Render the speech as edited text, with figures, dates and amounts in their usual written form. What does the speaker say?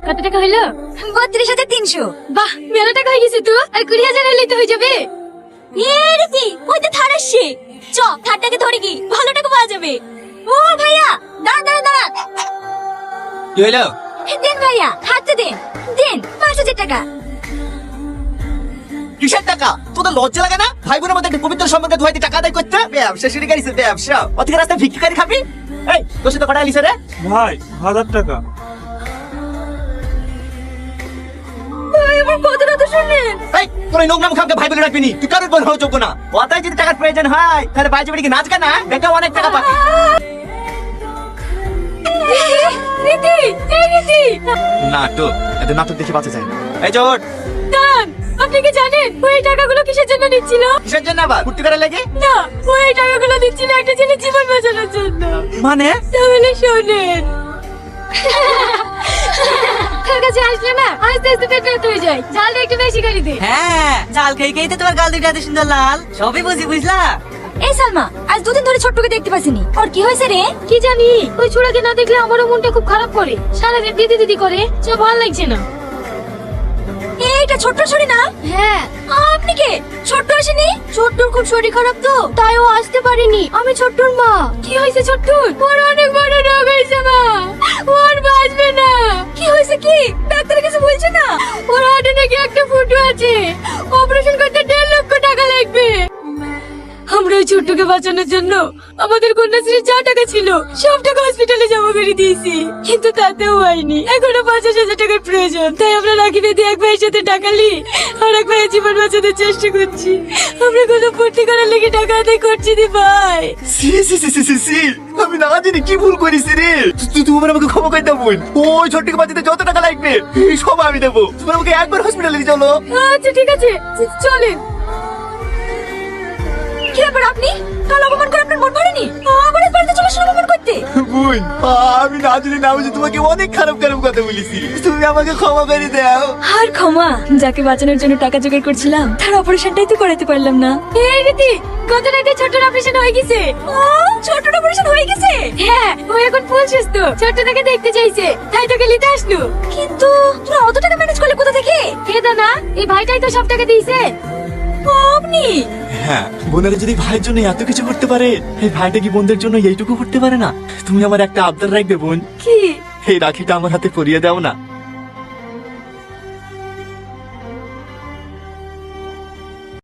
কত টাকা হলো? 32,300। বাহ, মেলা টাকা হয়ে গেছে তো। আর 20,000 হলেই তো হয়ে যাবে। রীতি ওই তো থার আসছে। চ থারটাকে ধরে কি ভালো টাকা পাওয়া যাবে। ও ভাইয়া দাঁড়ান দাঁড়ান। কি হইলো? দেন ভাইয়া হাতে দেন। দেন 5,000 টাকা। কিসের টাকা? তোদের লজ্জা লাগে না? ভাই বোনের মধ্যে একটা পবিত্র সম্পর্কে ধোয়াইতে টাকা আদায় করতে? ব্যবসা শুরু করিস, ব্যবসা। অতিকে রাস্তায় ভিক্ষারি খাবি? এই তোর সাথে কটা আলিস রে? ভাই 1000 টাকা। ভাই আমার কথাটা তো শুনলেন। এই তোর এই নোংরা মুখে আমাকে ভাই বলে রাখবি নি। তুই কারোর বোন হওয়ার যোগ্য না। ওটাই যদি টাকার প্রয়োজন হয় তাহলে বাইরে বাড়ি নাচ গানা দেখে অনেক টাকা পাবি। রীতি এই রীতি নাটক, এত নাটক দেখে বাঁচা যায় না। এই জোট, দান আপনি কি জানেন ওই টাকাগুলো কিসের জন্য নিচ্ছিল? কিসের জন্য আবার? ফুর্তি করার লাগে? না ওই টাকাগুলো নিচ্ছিল একটা ছেলের জীবন বাঁচানোর জন্য। মানে? তাহলে শোনেন। তোর কাছে আসলে না আস্তে আস্তে পেট ব্যথা হয়ে যায়। ঝালটা একটু বেশি করে দে। হ্যাঁ, চাল খেয়ে খেয়ে তো তোমার গাল দুইটা এত সুন্দর লাল। সবই বুঝলা? এই সালমা আজ দুদিন ধরে ছোট্টকে দেখতে পাসিনি। ওর কি হয়েছে রে? কি জানি, ওই ছোড়াকে না দেখলে আমারও মনটা খুব খারাপ করে। সারাদিন দিদি দিদি করে, সব ভালো লাগছে না। এইটা ছোট্ট ছড়ি না? হ্যাঁ, আপনি কে? ছোট্ট আসেনি? ছোট্টুর খুব শরীর খারাপ তো, তাই ও আসতে পারেনি। আমি ছোট্টুর মা। কি হয়েছে ছোট্টুর? ওর অনেক বড় রোগ হয়েছে মা। ওর বাঁচবে না। কি হয়েছে কি? ডাক্তার কিছু বলছে না? ওর হার্টে নাকি একটা ফুটো আছে, অপারেশন করতে 1.5 লক্ষ টাকা লাগবে। আমরা ওই ছোট্টকে বাঁচানোর জন্য আমাদের কন্যাশ্রীর যা টাকা ছিল সব টাকা হসপিটালে জমা করে দিয়েছি, কিন্তু তাতেও হয়নি। এখনো 50,000 টাকার প্রয়োজন। তাই আমরা রাখি বেঁধে এক ভাইয়ের সাথে টাকা নি আর এক ভাইয়ের জীবন বাঁচাতে চেষ্টা করছি। আমরা কোনো ভর্তি করার লেগে টাকা আদায় করছি দি ভাই। সি সি সি সি সি সি, আমি না জানি কি ভুল করেছি রে। তুই আমাকে ক্ষমা করে দাও বোন। ওই ছোট্টকে বাঁচাতে যত টাকা লাগবে এই সব আমি দেবো। তুমি আমাকে একবার হসপিটালে নিয়ে চলো। আচ্ছা ঠিক আছে চলেন। কি ব্যাপার আপনি? কাল অপমান করে আপনার মন ভরেনি? আবার এই বাড়িতে চলে আসলেন অপমান করতে? বোন, আমি না জানি না বুঝে তোমাকে অনেক খারাপ খারাপ কথা বলেছি। তুমি আমাকে ক্ষমা করে দাও। আর ক্ষমা? যাকে বাঁচানোর জন্য টাকা জোগাড় করছিলাম তার অপারেশনটাই তো করাতে পারলাম না। এই রীতি, গত রাতে ছোট্টর অপারেশন হয়ে গেছে। ছোট্ট অপারেশন হয়ে গেছে? হ্যাঁ, ও এখন ফুল সুস্থ। ছোট্টটাকে দেখতে চাইছে, তাই তোকে নিতে আসলো। কিন্তু তোরা অত টাকা ম্যানেজ করলে কোথা থেকে? কেদা না, এই ভাইটাই তো সব টাকা দিয়েছে। আপনি? হ্যাঁ, বোনেরা যদি ভাইয়ের জন্য এত কিছু করতে পারে, এই ভাইটা কি বোনদের জন্য এইটুকু করতে পারে না? তুমি আমার একটা আবদার রাখবে বোন। কি? এই রাখিটা আমার হাতে পরিয়ে দাও না।